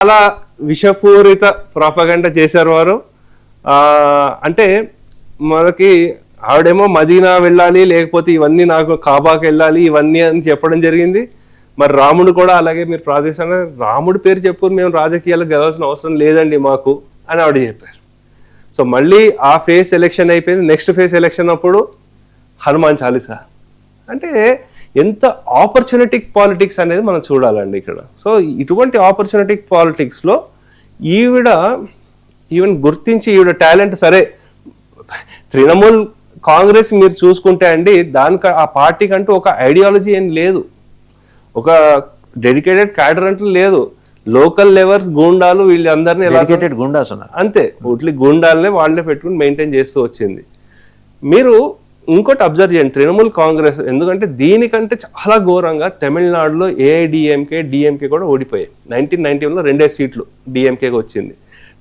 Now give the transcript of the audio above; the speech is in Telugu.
చాలా విషపూరిత ప్రాపగండ చేశారు వారు. అంటే మనకి ఆవిడేమో మదీనా వెళ్ళాలి, లేకపోతే ఇవన్నీ నాకు కాబాకి వెళ్ళాలి ఇవన్నీ అని చెప్పడం జరిగింది. మరి రాముడు కూడా అలాగే మీరు ప్రాదేశిక రాముడి పేరు చెప్పు, మేము రాజకీయాలకు గెలవాల్సిన అవసరం లేదండి మాకు అని ఆవిడ చెప్పారు. సో మళ్ళీ ఆ ఫేస్ ఎలక్షన్ అయిపోయింది. నెక్స్ట్ ఫేస్ ఎలక్షన్ అప్పుడు హనుమాన్ చాలీసా. అంటే ఎంత ఆపర్చునిటిక్ పాలిటిక్స్ అనేది మనం చూడాలండి ఇక్కడ. సో ఇటువంటి ఆపర్చునిటిక్ పాలిటిక్స్లో ఈవెన్ గుర్తించి ఈవిడ టాలెంట్ సరే, తృణమూల్ కాంగ్రెస్ మీరు చూసుకుంటే అండి, ఆ పార్టీకి అంటూ ఒక ఐడియాలజీ ఏం లేదు, ఒక డెడికేటెడ్ క్యాడర్ అంటూ లేదు. లోకల్ లెవెల్స్ గూండాలు వీళ్ళందరినీ డెడికేటెడ్ గూండాస్ ఉన్నారు అంతే, ఓట్లీ గూండాలనే వాళ్ళే పెట్టుకుని మెయింటైన్ చేస్తూ వచ్చింది. మీరు ఇంకోటి అబ్జర్వ్ చేయండి, తృణమూల్ కాంగ్రెస్ ఎందుకంటే దీనికంటే చాలా ఘోరంగా తమిళనాడులో ఏఐడిఎంకే డిఎంకే కూడా ఓడిపోయాయి. 1991లో 2 సీట్లు డిఎంకేకి వచ్చింది.